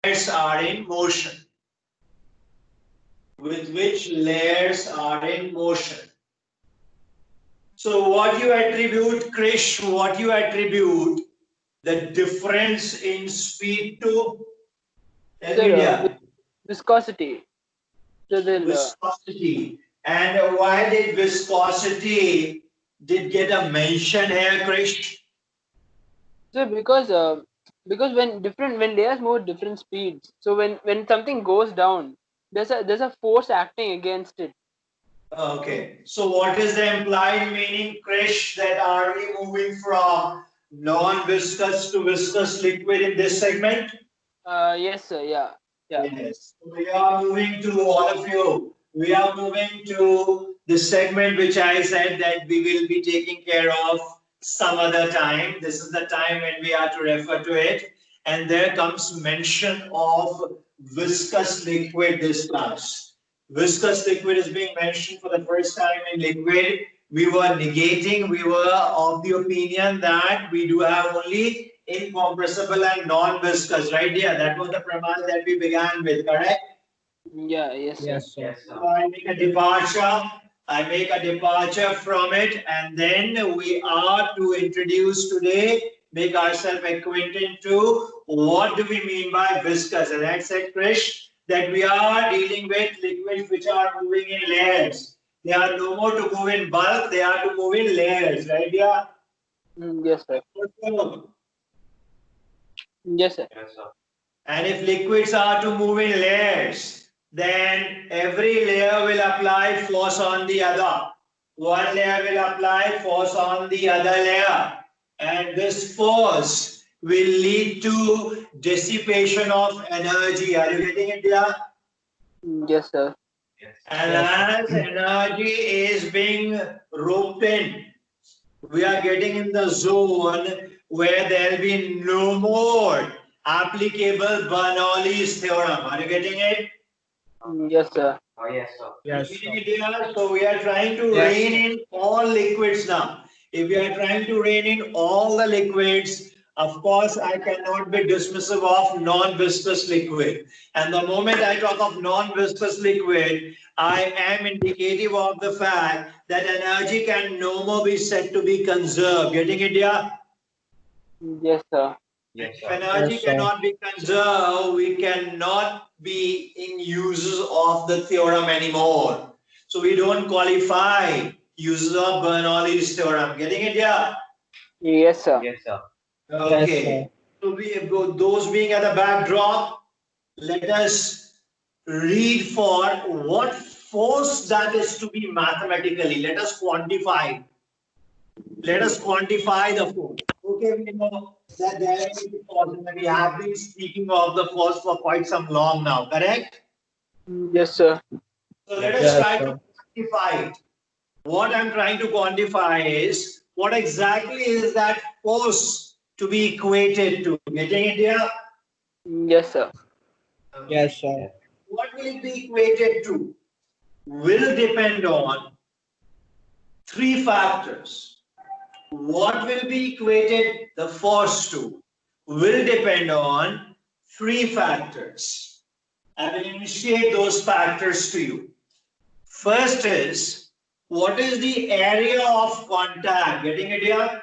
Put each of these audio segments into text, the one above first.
layers are in motion. With which layers are in motion. So what you attribute, Krish, what you attribute the difference in speed to? Tell me, Sir, dear. viscosity. So then, Viscosity. And why did viscosity did get a mention here, Krish? so because when layers move at different speeds, so when something goes down, there's a force acting against it. Okay. So what is the implied meaning, Krish, that are we moving from non-viscous to viscous liquid in this segment? Yes, sir. Yeah, yeah. Yes. We are moving to all of you. We are moving to the segment which I said that we will be taking care of some other time. This is the time when we are to refer to it. And there comes mention of viscous liquid this class. Viscous liquid is being mentioned for the first time in liquid. We were negating, we were of the opinion that we do have only incompressible and non-viscous, right? Yeah, that was the premise that we began with, correct? Yeah, yes, sir. Yes, sir. So I make a departure. I make a departure from it, and then we are to introduce today, make ourselves acquainted to what do we mean by viscous. And I said, Krish, that we are dealing with liquids which are moving in layers. They are no more to move in bulk, they are to move in layers, right? Yeah. Yes, sir. Yes, sir. And if liquids are to move in layers, then every layer will apply force on the other. One layer will apply force on the other layer. And this force will lead to dissipation of energy. Are you getting it, dear? Yes, sir. And Yes, sir. as energy is being roped in, we are getting in the zone where there will be no more applicable Bernoulli's theorem. Are you getting it? Yes, sir. Yes, Getting sir. it here? So we are trying to Yes, rein sir. in all liquids now. If we are trying to rein in all the liquids, of course, I cannot be dismissive of non-viscous liquid. And the moment I talk of non-viscous liquid, I am indicative of the fact that energy can no more be said to be conserved. Getting it, yeah? Yes, sir. If energy Yes, sir. cannot be conserved, we cannot be in uses of the theorem anymore. So we don't qualify uses of Bernoulli's theorem. Getting it, yeah? Yes, sir. Yes, sir. Okay. So those being at the backdrop, let us read for what force that is to be mathematically. Let us quantify. Let us quantify the force. Okay, we know that there is a force, and we have been speaking of the force for quite some long now, correct? Yes, sir. So let us Yes, try to sir. quantify it. What I'm trying to quantify is what exactly is that force to be equated to. Getting it here? Yes, sir. Yes, sir. What will it be equated to? Will depend on three factors. What will be equated the force to will depend on three factors. I will initiate those factors to you. First is, what is the area of contact? Getting it here?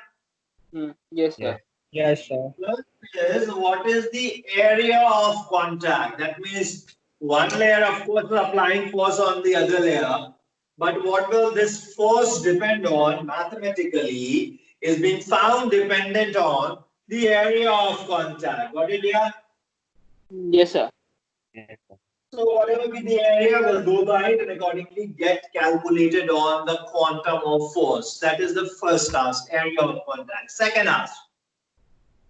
Yes, sir. Yes, sir. First is, what is the area of contact? That means one layer, of course, is applying force on the other layer. But what will this force depend on mathematically is being found dependent on the area of contact. Got it here? Yes, sir. So whatever be the area will go by it and accordingly get calculated on the quantum of force. That is the first task, area of contact. Second ask.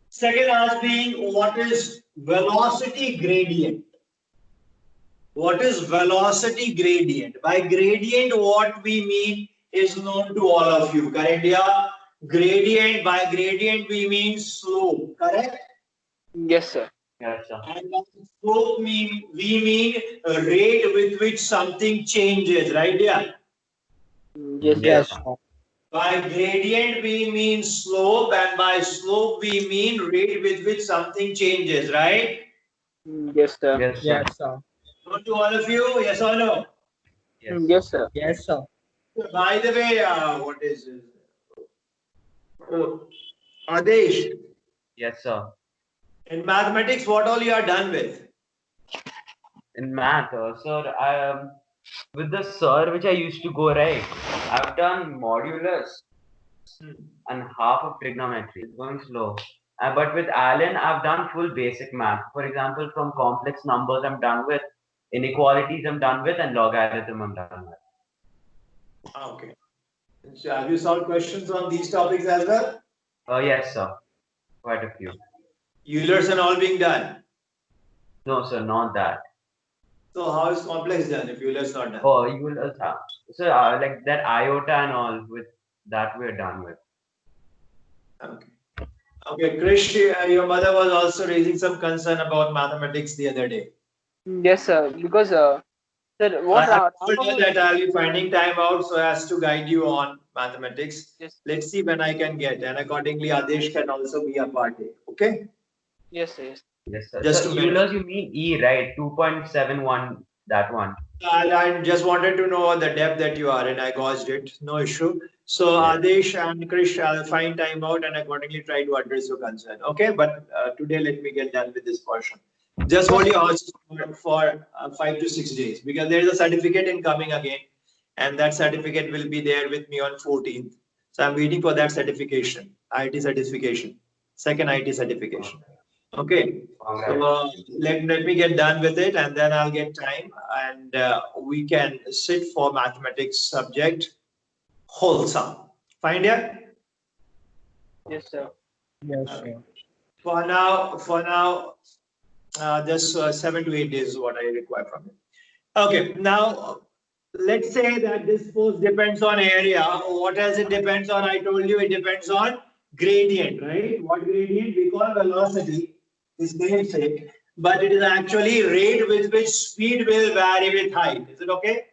Second ask being what is velocity gradient? What is velocity gradient? By gradient, what we mean is known to all of you. Correct? Yeah. Gradient, by gradient, we mean slope. Correct? Yes, sir. And by slope we mean a rate with which something changes, right? Yeah. Yes, sir. Yes, sir. By gradient we mean slope, and by slope we mean rate with which something changes, right? Yes, sir. Yes, sir. Yes, sir. So to all of you, yes or no? Yes, Yes, sir. Yes, sir. By the way, what is this? Adesh, yes, sir. in mathematics, what all you are done with? In math, sir, with the sir which I used to go, right, I've done modulus and half of trigonometry. It's going slow. But with Alan, I've done full basic math. For example, from complex numbers, I'm done with. Inequalities, I'm done with. And logarithm, I'm done with. Okay. So have you solved questions on these topics as well? Yes, sir. Quite a few. Eulers and all being done. No, sir, not that. So how is complex done if Euler's not done? Oh, you will also have. So, like that iota and all, with that we're done with. Okay. Okay, Krish, your mother was also raising some concern about mathematics the other day. Yes, sir. Because sir, I what have told Rama her was that I'll be finding time out so as to guide you on mathematics. yes, Let's see when I can get, and accordingly, Adesh can also be a party. Okay? yes, sir, yes. Yes, sir. Just So, to mention. Euler's, you mean E, right? 2.71, that one. I just wanted to know the depth that you are in. I gauged it. No issue. So Yes. Adesh and Krish, I'll find time out and accordingly try to address your concern. Okay, but today let me get done with this portion. Just hold your horses for 5 to 6 days because there is a certificate incoming again, and that certificate will be there with me on 14th. So I'm waiting for that certification, IT certification, second IT certification. Okay, so let me get done with it and then I'll get time and we can sit for mathematics subject wholesome. Fine, yeah? Yes, sir. Yes, Okay. sir. For now, just 7 to 8 days is what I require from you. Okay, now let's say that this force depends on area. What else it depends on? I told you it depends on gradient, right? What gradient? We call velocity, is namesake, but it is actually rate with which speed will vary with height. Is it okay?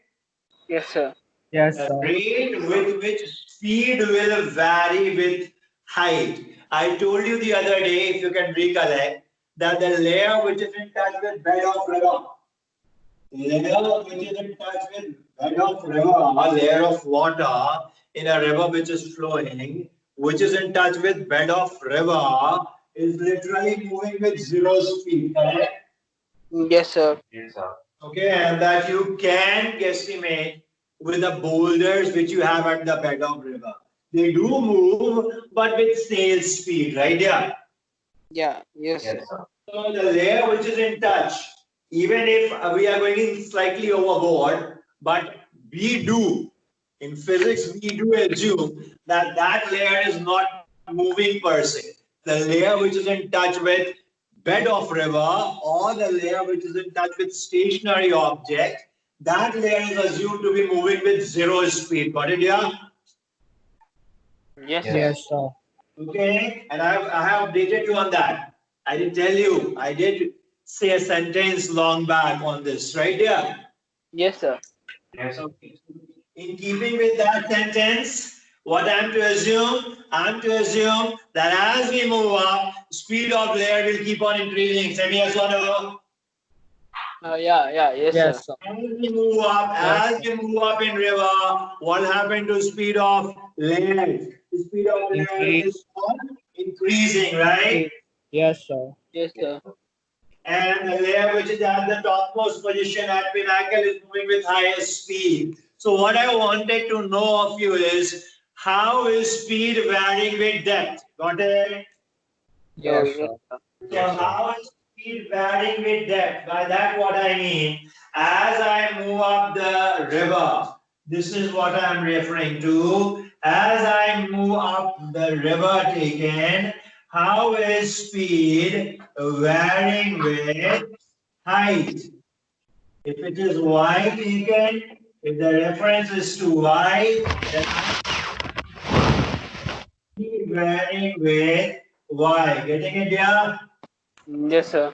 Yes, sir. Yes, sir. Rate with which speed will vary with height. I told you the other day, if you can recollect, that the layer which is in touch with bed of river, layer which is in touch with bed of river, a layer of water in a river which is flowing, which is in touch with bed of river, is literally moving with zero speed, correct? Yes, sir. Yes, sir. Okay, and that you can guesstimate with the boulders which you have at the bed of river. They do move, but with snail speed, right? Yeah. Yeah. Yes, sir. Yes, sir. So the layer which is in touch, even if we are going slightly overboard, but we do, in physics, we do assume that that layer is not moving per se. The layer which is in touch with bed of river or the layer which is in touch with stationary object, that layer is assumed to be moving with zero speed. Got it, yeah? Yes, sir. Yes, sir. Okay, and I have updated you on that. I did tell you, I did say a sentence long back on this, right? Yeah. Yes, sir. Yes, sir. Okay. In keeping with that sentence, what I'm to assume that as we move up, speed of layer will keep on increasing. Say yes or no? Yeah, yeah. Yes, sir. Yes, sir. Yes, As sir. we move up in river, what happened to speed of land? The speed of land Increase. is increasing, right? Yes, sir. Yes, Yes, sir. sir. And the layer which is at the topmost position at pinnacle is moving with highest speed. So what I wanted to know of you is how is speed varying with depth? Got it? Oh, Yes, yes, sir. sir. So Yes, sir. how is speed varying with depth? By that what I mean, as I move up the river, this is what I'm referring to. As I move up the river taken, how is speed varying with height? If it is y taken, if the reference is to y, then speed varying with y. Getting it, yeah? Yes, sir.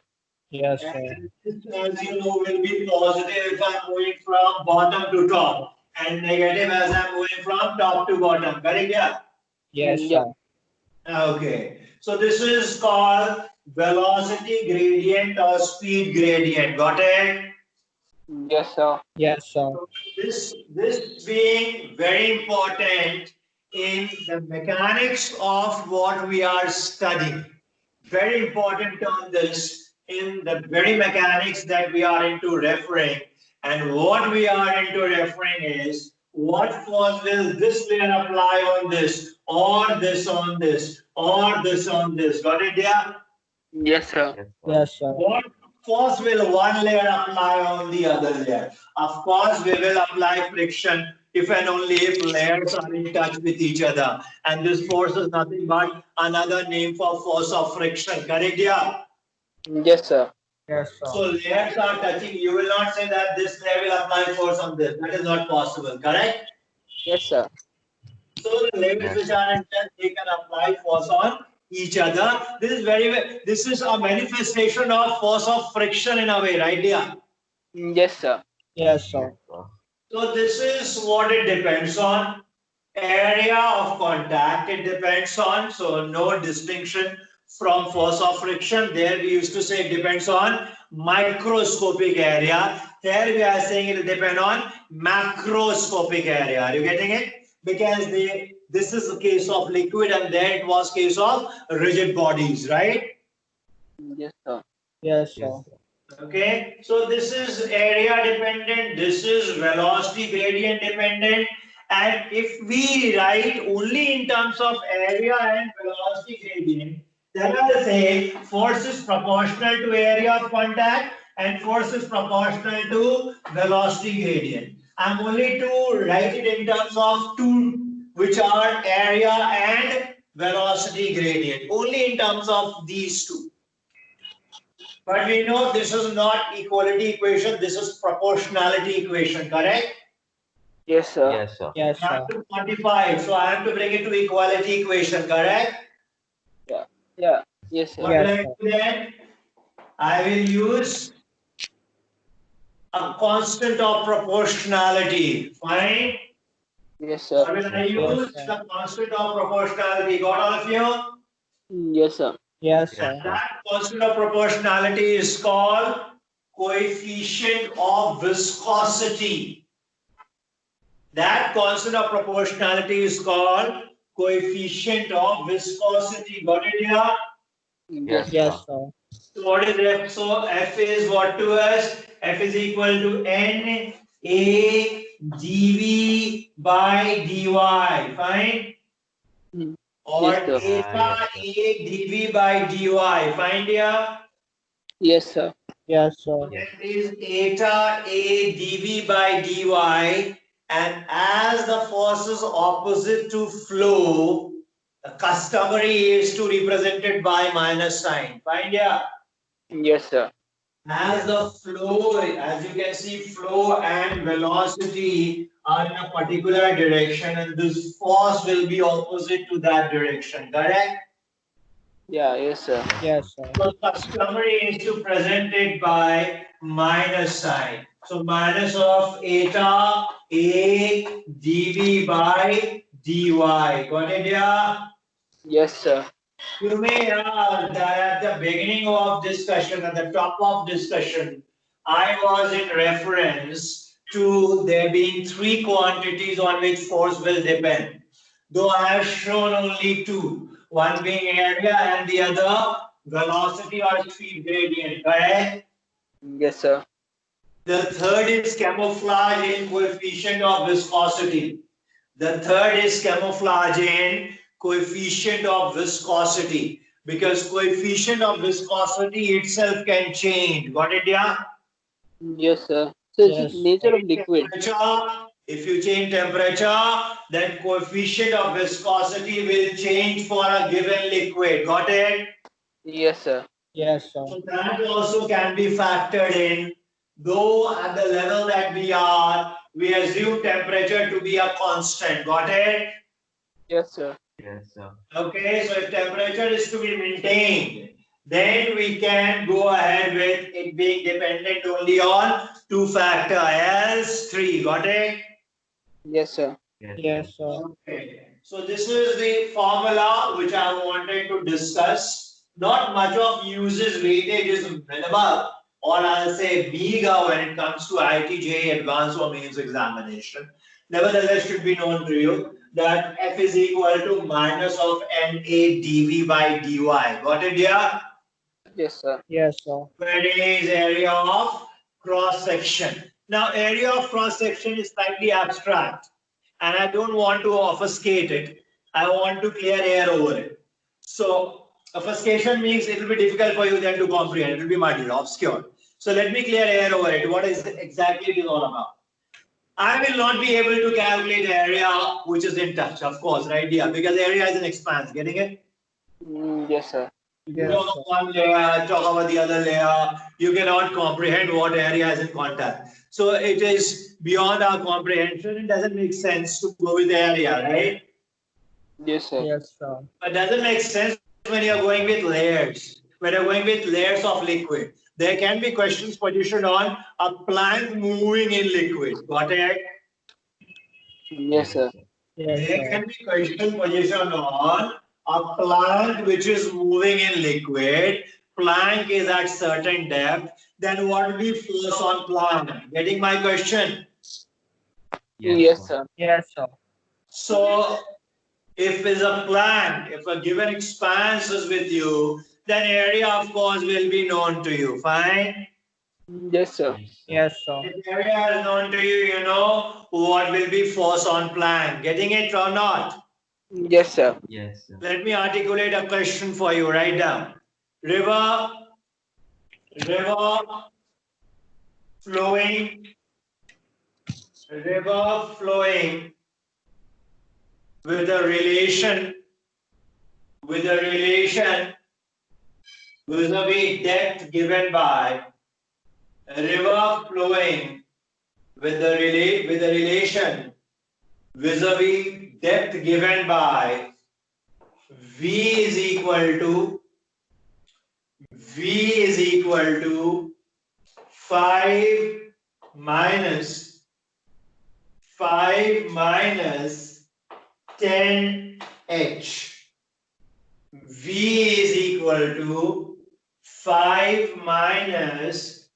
Yes, sir. And this, as you know, will be positive if I'm moving from bottom to top, and negative as I'm moving from top to bottom. Correct? Yeah. Yes, Yeah. sir. Okay. So this is called velocity gradient or speed gradient. Got it? Yes, sir. Yes, sir. So this being very important in the mechanics of what we are studying. Very important on this in the very mechanics that we are into referring. And what we are into referring is what force will this layer apply on this, or this on this, or this on this. Got it, yeah? Yes, sir. Yes, sir. Yes, sir. What force will one layer apply on the other layer? Of course, we will apply friction if and only if layers are in touch with each other. And this force is nothing but another name for force of friction. Correct? Yeah. Yes, sir. Yes, So sir. layers are touching. You will not say that this layer will apply force on this. That is not possible. Correct? Yes, sir. So the layers Yes, which sir. are in touch, they can apply force on each other. This is a manifestation of force of friction in a way, right? Yeah. Yes, sir. Yes, Yes, sir. sir. So this is what it depends on. Area of contact it depends on. So no distinction from force of friction. There we used to say it depends on microscopic area. Here we are saying it will depend on macroscopic area. Are you getting it? Because this is a case of liquid and there it was case of rigid bodies, right? Yes, sir. Yes, Yes, sir. sir. Okay, so this is area dependent, this is velocity gradient dependent, and if we write only in terms of area and velocity gradient, then I'll say force is proportional to area of contact and force is proportional to velocity gradient. I'm only to write it in terms of two, which are area and velocity gradient, only in terms of these two. But we know this is not equality equation, this is proportionality equation, correct? Yes, sir. Yes, sir. Yes, I sir. have to quantify it, so I have to bring it to equality equation, correct? Yeah. Yeah. Yes, sir. What will Yes, I sir. do then? I will use a constant of proportionality. Fine. Yes, sir. What will I Yes, sir. Yes, use? sir. The constant of proportionality. Got all of you? Yes, sir. Yes, Yes, sir. sir. That constant of proportionality is called coefficient of viscosity. That constant of proportionality is called coefficient of viscosity. Got it here? Yes, Yes, sir. Yes, sir. sir. So what is F? So F is what to us? F is equal to N A dV by dy. Fine? Mm. Or Yes, sir. eta Yes, sir. A dV by dy. Find here? Yes, sir. Yes, So sir. that is eta A dV by dy, and as the force is opposite to flow, the customary is to represent it by minus sign. Find yeah. Yes, sir. As Yes, the sir. flow, as you can see, flow and velocity are in a particular direction, and this force will be opposite to that direction. Correct? Yeah. Yes, sir. Yes, sir. Yes, sir. So customary is to present it by minus sign. So minus of eta A dV by dy. Got it, yeah? Yes, sir. You may at the beginning of discussion, at the top of discussion, I was in reference to there being three quantities on which force will depend. Though I have shown only two, one being area and the other velocity or speed gradient, correct? Yes, sir. The third is camouflage in coefficient of viscosity. The third is camouflage in coefficient of viscosity, because coefficient of viscosity itself can change. Got it, yeah? Yes, sir. So it's just Yes. nature of liquid. Temperature, if you change temperature, then coefficient of viscosity will change for a given liquid. Got it? Yes, sir. Yes, sir. So that also can be factored in. Though at the level that we are, we assume temperature to be a constant. Got it? Yes, sir. Yes, sir. Okay, so if temperature is to be maintained, then we can go ahead with it being dependent only on two factor, else three. Got it? Yes, sir. Yes, sir. Yes, sir. Okay. So this is the formula which I wanted to discuss. not much of usage weightage is minimal, or I'll say meager when it comes to ITJ advanced or mains examination. Nevertheless, should be known to you that F is equal to minus of NA dV by dy. Got it, yeah? Yes, sir. Yes, sir. Where is area of cross section. Now, area of cross section is slightly abstract, and I don't want to obfuscate it. I want to clear air over it. So, obfuscation means it will be difficult for you then to comprehend. It will be muddy, obscure. So, let me clear air over it. What is exactly it is all about? I will not be able to calculate area which is in touch, of course, right? Yeah, because area is an expanse. Getting it? Yes, sir. You Yes, talk sir. about one layer, talk about the other layer, you cannot comprehend what area is in contact. So it is beyond our comprehension. It doesn't make sense to go with area, right? Yes, sir. Yes, sir. But doesn't make sense when you're going with layers. When you're going with layers of liquid. There can be questions positioned on a plant moving in liquid. Got it? Yes, sir. Yes, There sir. can be question position on a plant which is moving in liquid. Plank is at certain depth. Then what will be force on plant? Getting my question? Yes, sir. Yes, sir. So if is a plant, if a given expanse is with you, then area of course will be known to you. Fine. Yes, sir. Yes, sir. If area is known to you, you know what will be force on plant. Getting it or not? Yes, sir. Yes, sir. Let me articulate a question for you. Write down. River flowing, river flowing with a relation, vis-a-vis depth given by river flowing with a relation vis-a-vis depth given by V is equal to 5 minus 10h. V is equal to 5 minus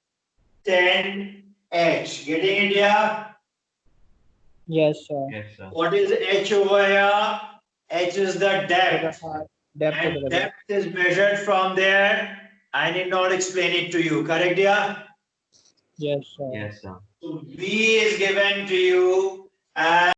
10h. Getting it here? Yes, sir. Yes, sir. What is h over here? H is the depth. Depth of the And river. depth is measured from there. I need not explain it to you. Correct, yeah? Yes, sir. Yes, sir. So V is given to you as